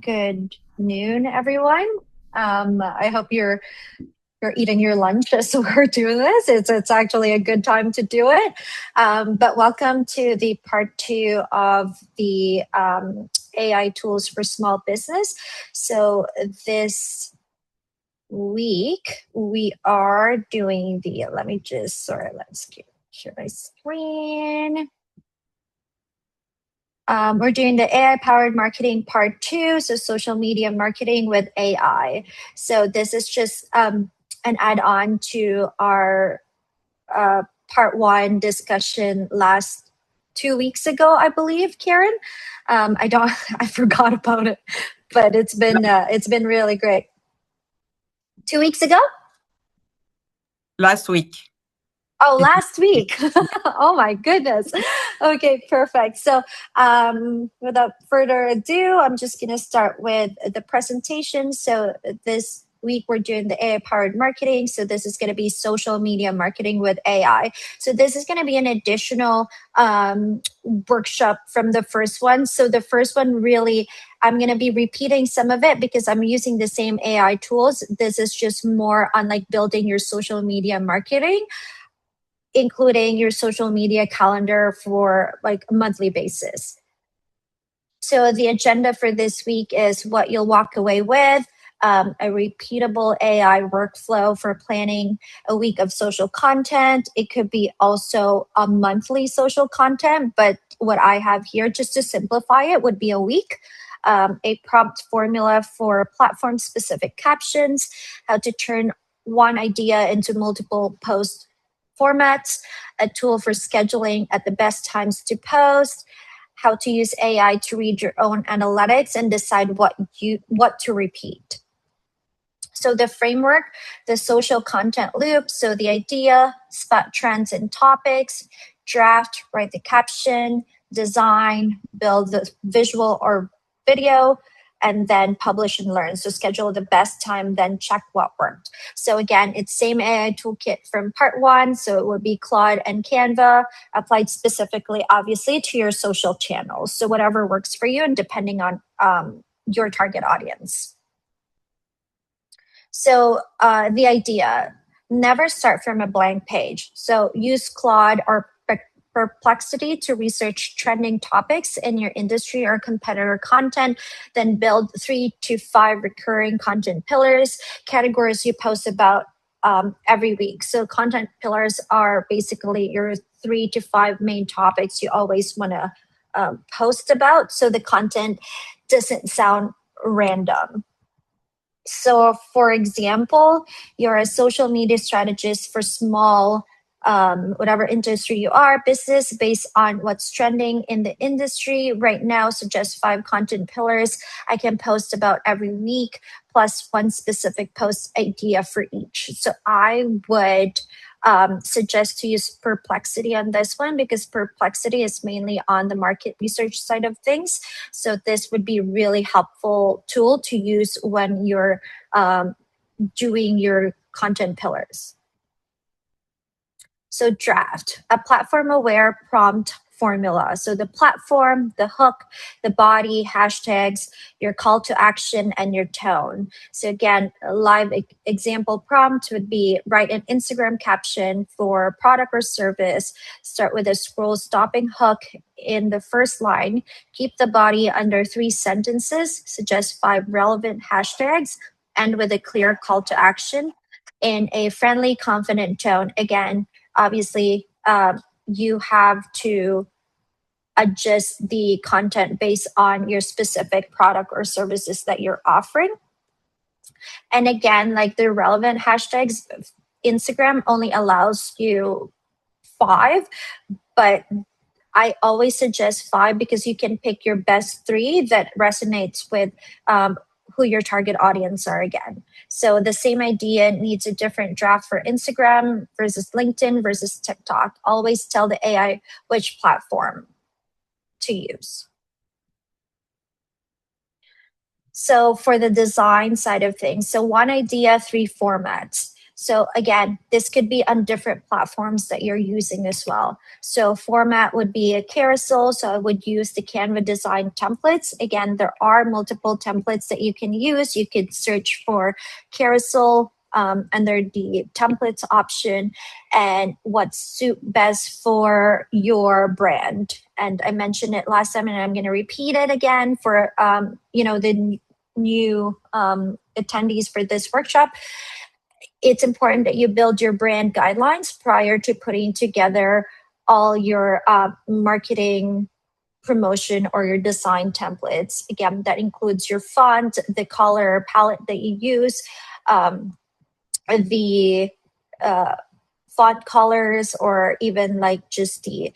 Good noon, everyone. I hope you're eating your lunch as we're doing this. It's actually a good time to do it. But welcome to the part two of the AI tools for small business. So this week we are doing the. Let me just sorry. Let's share my screen. We're doing the AI powered marketing part two, so social media marketing with AI. So this is just an add on to our part one discussion last 2 weeks ago, I believe, Karen. I don't, I forgot about it, but it's been really great. 2 weeks ago? Last week. Oh, last week. Oh my goodness. Okay, perfect. So, without further ado, I'm just going to start with the presentation. So, this week we're doing the AI powered marketing. So, this is going to be social media marketing with AI. So, this is going to be an additional workshop from the first one. So, the first one really, I'm going to be repeating some of it because I'm using the same AI tools. This is just more on like building your social media marketing, including your social media calendar for like a monthly basis. So the agenda for this week is what you'll walk away with, a repeatable AI workflow for planning a week of social content. It could be also a monthly social content, but what I have here, just to simplify it, would be a week. A prompt formula for platform specific captions, how to turn one idea into multiple post formats, a tool for scheduling at the best times to post, how to use AI to read your own analytics and decide what to repeat. So the framework, the social content loop, so the idea, spot trends and topics, draft, write the caption, design, build the visual or video, and then publish and learn. So schedule the best time, then check what worked. So again, it's same AI toolkit from part one. So it would be Claude and Canva applied specifically, obviously, to your social channels. So whatever works for you and depending on your target audience. So the idea, never start from a blank page. So use Claude or Perplexity to research trending topics in your industry or competitor content, then build 3 to 5 recurring content pillars, categories you post about every week. So content pillars are basically your 3 to 5 main topics you always want to post about. So the content doesn't sound random. So, for example, you're a social media strategist for small, whatever industry you are, business based on what's trending in the industry right now. Suggest 5 content pillars I can post about every week, plus one specific post idea for each. So, I would suggest to use Perplexity on this one because Perplexity is mainly on the market research side of things. So this would be a really helpful tool to use when you're doing your content pillars. So draft, a platform aware prompt formula. So the platform, the hook, the body, hashtags, your call to action, and your tone. So again, a live example prompt would be write an Instagram caption for product or service. Start with a scroll stopping hook in the first line. Keep the body under 3 sentences. Suggest 5 relevant hashtags. End with a clear call to action in a friendly, confident tone. Again, obviously, you have to adjust the content based on your specific product or services that you're offering. And again, like the relevant hashtags, Instagram only allows you 5, but I always suggest 5 because you can pick your best 3 that resonates with who your target audience are again. So the same idea needs a different draft for Instagram versus LinkedIn versus TikTok. Always tell the AI which platform to use. So for the design side of things, so one idea, 3 formats. So again, this could be on different platforms that you're using as well. So format would be a carousel. So I would use the Canva design templates. Again, there are multiple templates that you can use. You could search for carousel under the templates option and what suit best for your brand. And I mentioned it last time, and I'm going to repeat it again for the new attendees for this workshop. It's important that you build your brand guidelines prior to putting together all your marketing promotion or your design templates. Again, that includes your font, the color palette that you use, the font colors, or even like just the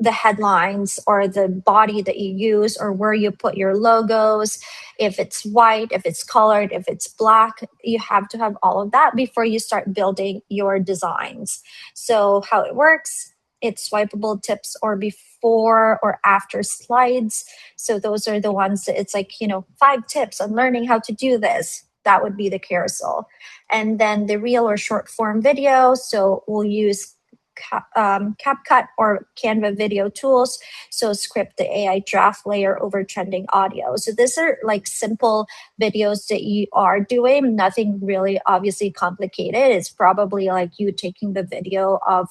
the headlines or the body that you use, or where you put your logos, if it's white, if it's colored, if it's black. You have to have all of that before you start building your designs. So how it works, it's swipeable tips or before or after slides. So those are the ones that it's like, 5 tips on learning how to do this. That would be the carousel. And then the reel or short form video. So we'll use CapCut or Canva video tools. So script the AI draft layer over trending audio. So these are like simple videos that you are doing, nothing really obviously complicated. It's probably like you taking the video of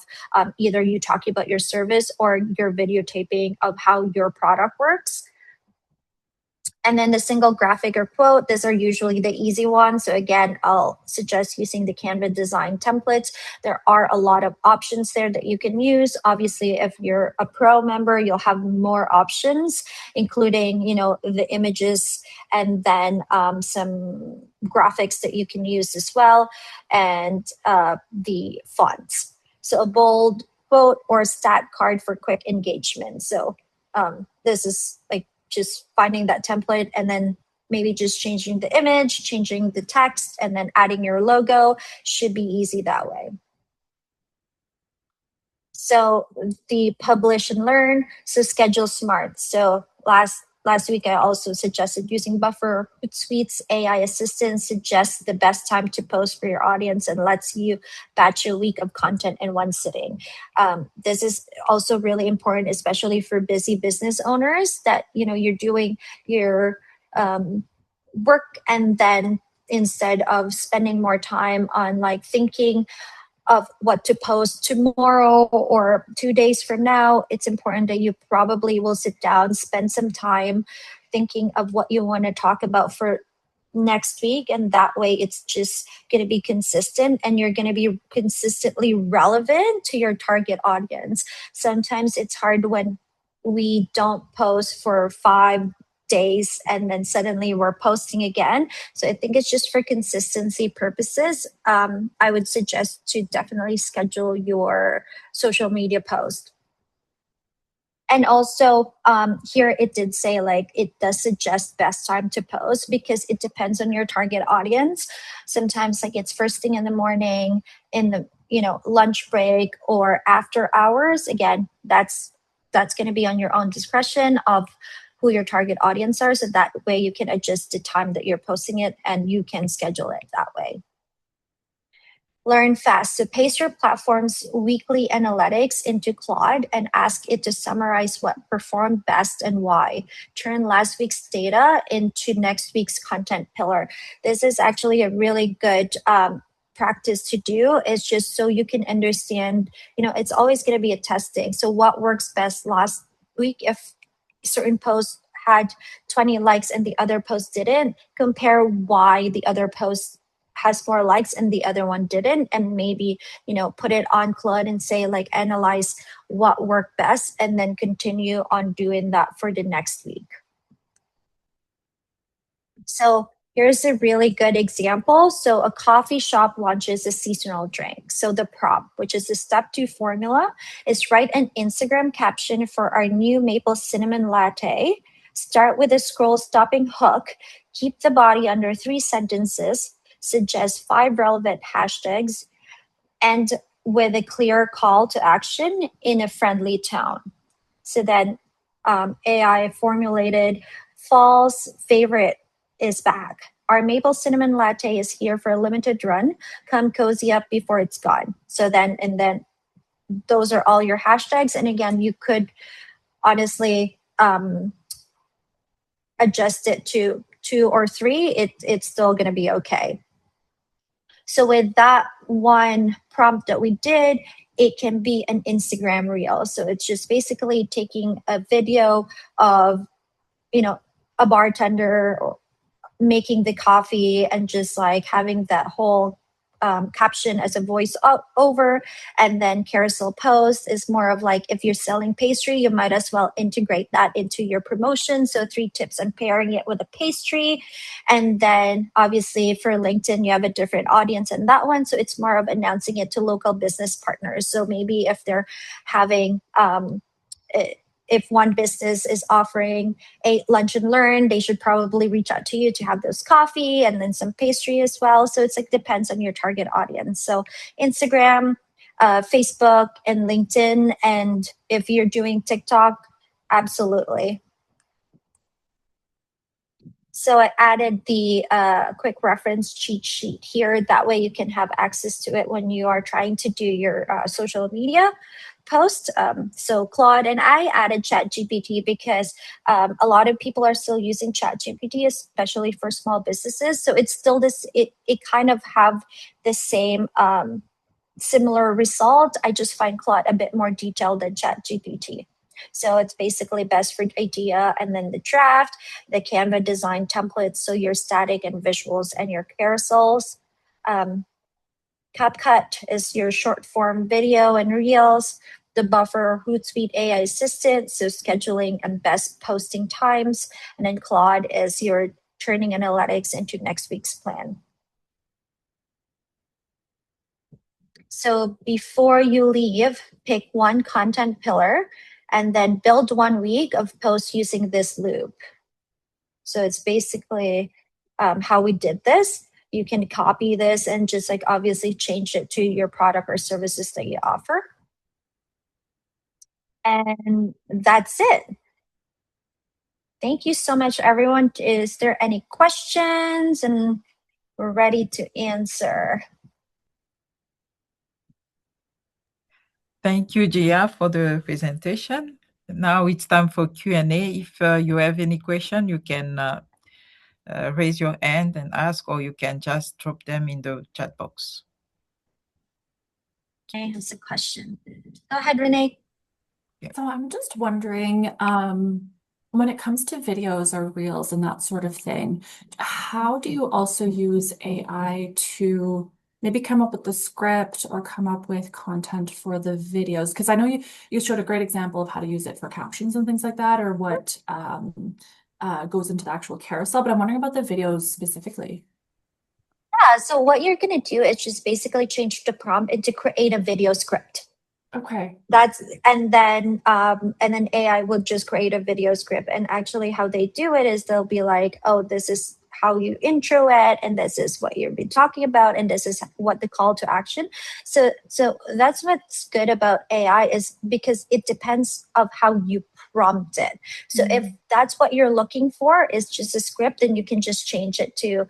either you talking about your service or your videotaping of how your product works. And then the single graphic or quote, these are usually the easy ones. So again, I'll suggest using the Canva design templates. There are a lot of options there that you can use. Obviously, if you're a pro member, you'll have more options, including, the images and then some graphics that you can use as well, and the fonts. So a bold quote or stat card for quick engagement. So this is like just finding that template and then maybe just changing the image, changing the text, and then adding your logo. Should be easy that way. So the publish and learn, so schedule smart. So last week I also suggested using Buffer. Hootsuite's AI assistant suggests the best time to post for your audience and lets you batch a week of content in one sitting. This is also really important, especially for busy business owners, that you're doing your work, and then instead of spending more time on like thinking of what to post tomorrow or 2 days from now, it's important that you probably will sit down, spend some time thinking of what you want to talk about for next week. And that way it's just going to be consistent, and you're going to be consistently relevant to your target audience. Sometimes it's hard when we don't post for 5 days and then suddenly we're posting again. So I think it's just for consistency purposes. I would suggest to definitely schedule your social media post. And also here it did say like it does suggest best time to post because it depends on your target audience. Sometimes like it's first thing in the morning, in the lunch break, or after hours. Again, that's going to be on your own discretion of who your target audience are. So that way you can adjust the time that you're posting it and you can schedule it that way. Learn fast. So paste your platform's weekly analytics into Claude and ask it to summarize what performed best and why. Turn last week's data into next week's content pillar. This is actually a really good practice to do. It's just so you can understand, it's always going to be a testing. So what works best last week? If certain posts had 20 likes and the other post didn't, compare why the other post has more likes and the other one didn't, and maybe put it on Claude and say like analyze what worked best, and then continue on doing that for the next week. So here's a really good example. So a coffee shop launches a seasonal drink. So the prompt, which is the step 2 formula, is write an Instagram caption for our new maple cinnamon latte. Start with a scroll stopping hook. Keep the body under 3 sentences. Suggest 5 relevant hashtags. And with a clear call to action in a friendly tone. So then AI formulated fall's favorite is back. our maple cinnamon latte is here for a limited run. Come cozy up before it's gone. So then those are all your hashtags. And again, you could honestly adjust it to 2 or 3. It's still going to be okay. So with that one prompt that we did, it can be an Instagram reel. So it's just basically taking a video of, a bartender making the coffee and just like having that whole caption as a voice over. And then carousel post is more of like, if you're selling pastry, you might as well integrate that into your promotion. So 3 tips on pairing it with a pastry. And then obviously for LinkedIn, you have a different audience in that one. So it's more of announcing it to local business partners. So maybe if they're having, if one business is offering a lunch and learn, they should probably reach out to you to have those coffee and then some pastry as well. So it's like depends on your target audience. So Instagram, Facebook, and LinkedIn. And if you're doing TikTok, absolutely. So I added the quick reference cheat sheet here. That way you can have access to it when you are trying to do your social media post. So Claude and I added ChatGPT because a lot of people are still using ChatGPT, especially for small businesses. So it's still it kind of have the same similar result. I just find Claude a bit more detailed than ChatGPT. So it's basically best for idea and then the draft, the Canva design templates, so your static and visuals and your carousels. CapCut is your short form video and reels. The Buffer Hootsuite AI assistant, so scheduling and best posting times. And then Claude is your turning analytics into next week's plan. So before you leave, pick one content pillar and then build 1 week of posts using this loop. So it's basically how we did this. You can copy this and just like obviously change it to your product or services that you offer. And that's it. Thank you so much, everyone. Is there any questions? And we're ready to answer. Thank you, Gia, for the presentation. Now it's time for Q&A. If you have any question, you can raise your hand and ask, or you can just drop them in the chat box. Okay, has a question. Go ahead, Renee. So I'm just wondering, when it comes to videos or reels and that sort of thing, how do you also use AI to maybe come up with the script or come up with content for the videos? Because I know you showed a great example of how to use it for captions and things like that, or what goes into the actual carousel, but I'm wondering about the videos specifically. Yeah, so what you're going to do is just basically change the prompt into create a video script. Okay. And then AI will just create a video script. And actually how they do it is they'll be like, oh, this is how you intro it, and this is what you'll be talking about, and this is what the call to action. So that's what's good about AI, is because it depends of how you prompt it. So if that's what you're looking for is just a script, then you can just change it to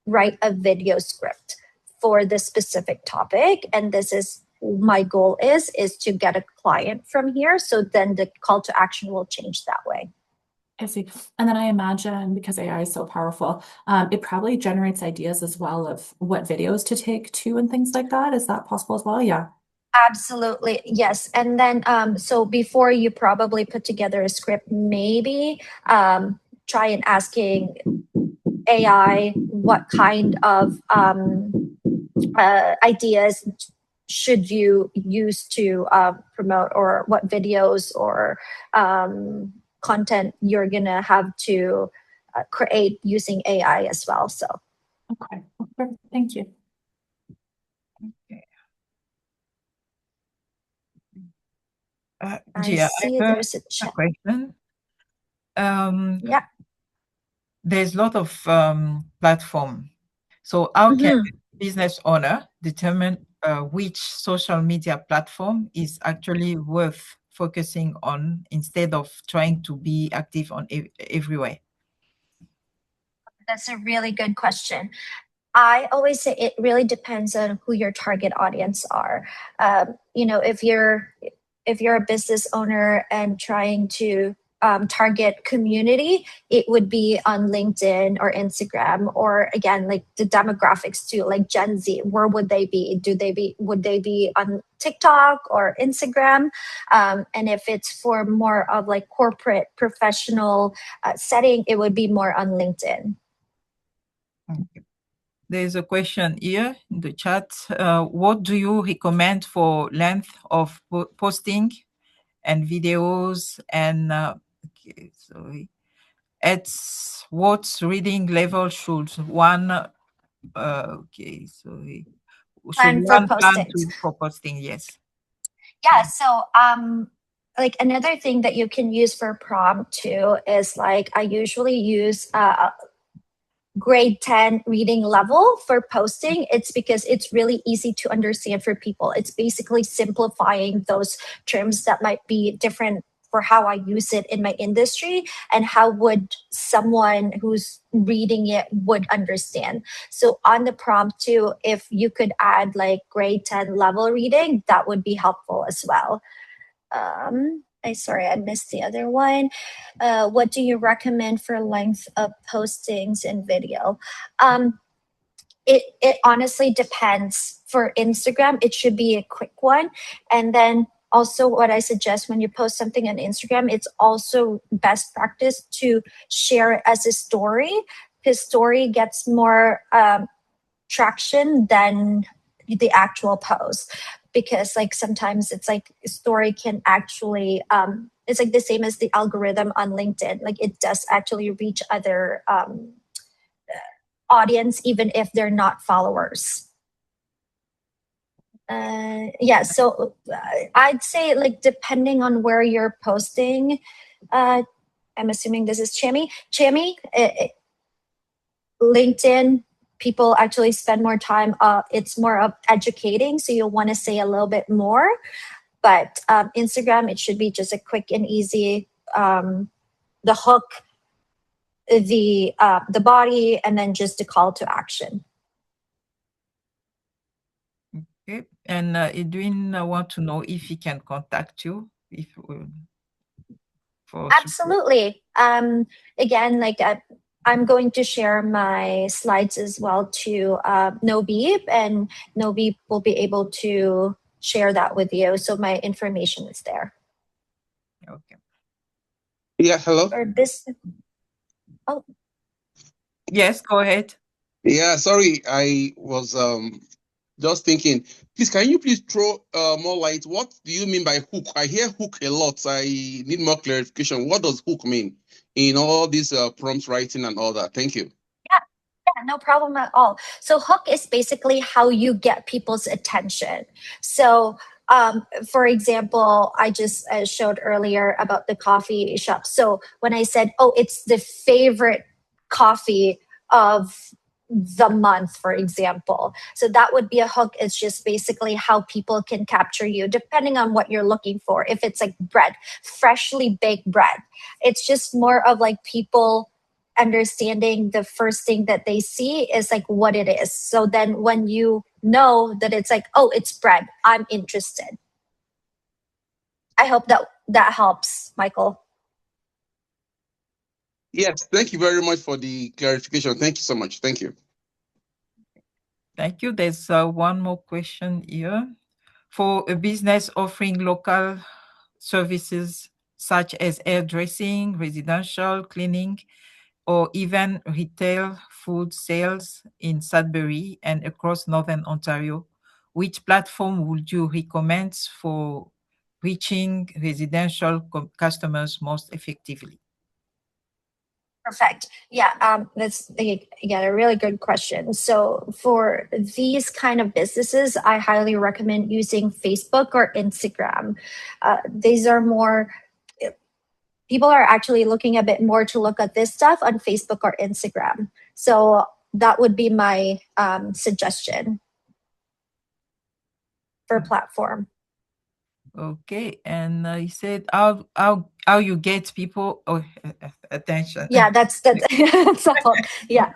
write a video script for this specific topic. And this is my goal is to get a client from here. So then the call to action will change that way. I see. And then I imagine, because AI is so powerful, it probably generates ideas as well of what videos to take to and things like that. Is that possible as well? Yeah. Absolutely. Yes. And then, so before you probably put together a script, maybe try and asking AI what kind of ideas should you use to promote, or what videos or content you're gonna have to create using AI as well. So okay, thank you. Okay. Gia, I see there's a chat question. Yeah. There's a lot of platform. So how can a business owner determine which social media platform is actually worth focusing on instead of trying to be active on everywhere? That's a really good question. I always say it really depends on who your target audience are. If you're a business owner and trying to target community, it would be on LinkedIn or Instagram, or again, like the demographics too, like Gen Z. Where would they be? Would they be on TikTok or Instagram? And if it's for more of like corporate professional setting, it would be more on LinkedIn. Okay. There's a question here in the chat. What do you recommend for length of posting and videos? And at what reading level should one Plan for postings. for posting? Yes. Yeah. So like another thing that you can use for prompt too is like I usually use grade 10 reading level for posting. It's because it's really easy to understand for people. It's basically simplifying those terms that might be different for how I use it in my industry, and how would someone who's reading it would understand. So on the prompt too, if you could add like grade 10 level reading, that would be helpful as well. I missed the other one. What do you recommend for length of postings and video? It honestly depends. For Instagram, it should be a quick one. And then also what I suggest when you post something on Instagram, it's also best practice to share it as a story, because story gets more traction than the actual post. Because like sometimes it's like a story can actually it's like the same as the algorithm on LinkedIn. Like it does actually reach other audience even if they're not followers. So I'd say like depending on where you're posting, I'm assuming this is Chami, LinkedIn, people actually spend more time. It's more of educating, so you'll want to say a little bit more. But Instagram, it should be just a quick and easy, the hook, the body, and then just a call to action. Okay. And Edwin want to know if he can contact you for Absolutely. Again, like I'm going to share my slides as well to Nobeep, and Nobeep will be able to share that with you. So my information is there. Okay. Yeah, hello. Or this. Oh. Yes, go ahead. Yeah, sorry, I was just thinking. Please, can you please throw more light? What do you mean by hook? I hear hook a lot. I need more clarification. What does hook mean in all these prompts writing and all that? Thank you. Yeah, no problem at all. So hook is basically how you get people's attention. So for example, I just showed earlier about the coffee shop. So when I said, oh, it's the favorite coffee of the month, for example. So that would be a hook. It's just basically how people can capture you depending on what you're looking for. If it's like bread, freshly baked bread, it's just more of like people understanding the first thing that they see is like what it is. So then when you know that it's like, oh, it's bread, I'm interested. I hope that helps, Michael. Yes, thank you very much for the clarification. Thank you so much. Thank you. Thank you. There's one more question here. For a business offering local services such as hairdressing, residential cleaning, or even retail food sales in Sudbury and across Northern Ontario, which platform would you recommend for reaching residential customers most effectively? Perfect. Yeah, that's again a really good question. So for these kind of businesses, I highly recommend using Facebook or Instagram. These are more, people are actually looking a bit more to look at this stuff on Facebook or Instagram. So that would be my suggestion for platform. Okay, and he said how you get people. Oh, attention. Yeah, that's that's all. Yeah.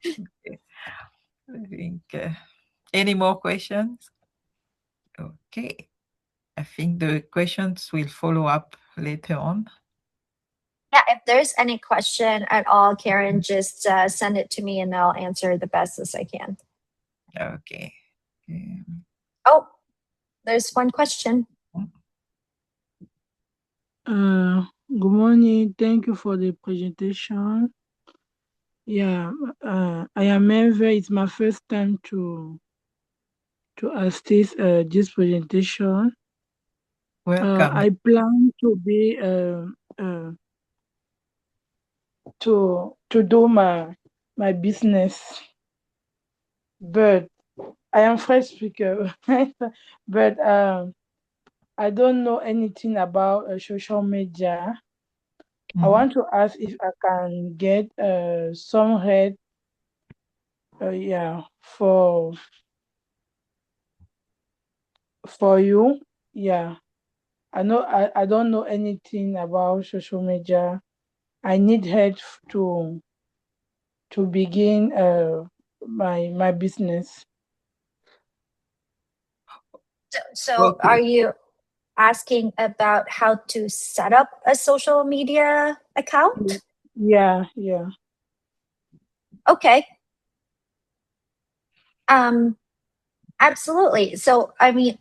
I think any more questions? Okay, I think the questions will follow up later on. Yeah, if there's any question at all, Karen, just send it to me and I'll answer the best as I can. Okay. Oh, there's one question. Good morning. Thank you for the presentation. Yeah, I am Merve. It's my first time to assist this presentation. Welcome. I plan to be to do my business, but I am French speaker, but I don't know anything about social media. I want to ask if I can get some help, yeah, for you. Yeah, I don't know anything about social media. I need help to begin my business. So Okay. are you asking about how to set up a social media account? Yeah. Okay. Absolutely. So I mean,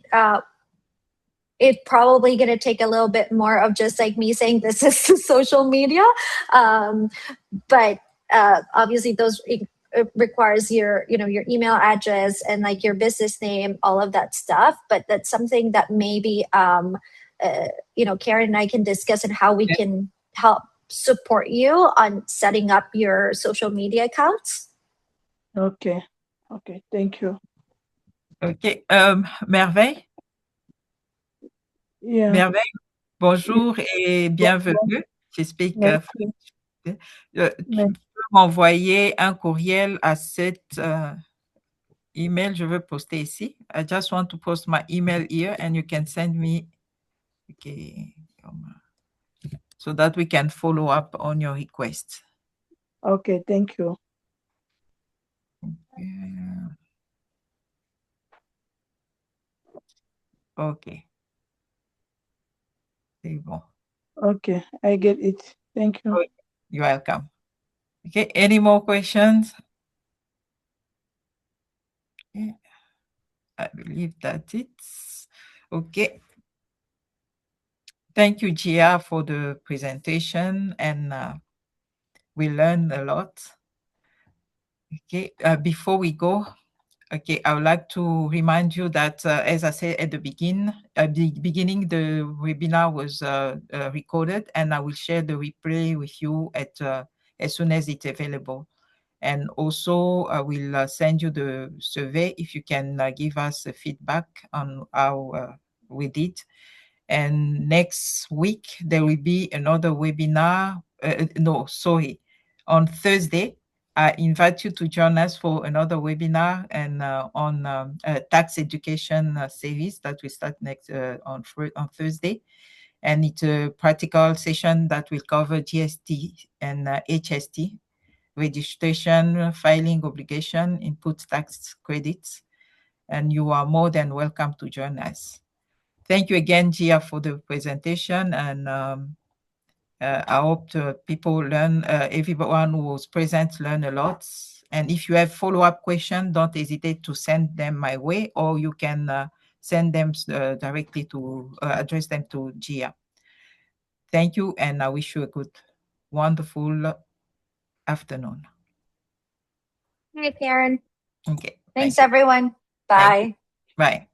it's probably going to take a little bit more of just like me saying this is social media, but obviously those it requires your your email address and like your business name, all of that stuff. But that's something that maybe Karen and I can discuss and how we can help support you on setting up your social media accounts. Okay. Thank you. Okay. Merveille. Yeah. Merveille, bonjour et bienvenue. J'explique. Tu peux m'envoyer un courriel à cette email. Je veux poster ici. I just want to post my email here and you can send me. Okay. So that we can follow up on your request. Okay, thank you. Okay. C'est bon. Okay, I get it. Thank you. You're welcome. Okay, any more questions? Okay. I believe that's it. Okay. Thank you, Gia, for the presentation, and we learned a lot. Okay, before we go, okay, I would like to remind you that, as I said at the beginning, the webinar was recorded, and I will share the replay with you as soon as it's available. And also, I will send you the survey if you can give us a feedback on how we did. And next week, there will be another webinar. On Thursday, I invite you to join us for another webinar and on tax education series that we start next on Thursday. And it's a practical session that will cover GST and HST, registration, filing obligation, input tax credits. And you are more than welcome to join us. Thank you again, Gia, for the presentation. And I hope people learn, everyone who was present learn a lot. And if you have follow-up questions, don't hesitate to send them my way, or you can send them directly to address them to Gia. Thank you, and I wish you a good, wonderful afternoon. Hey, Karen. Okay. Thanks, everyone. Bye. Bye.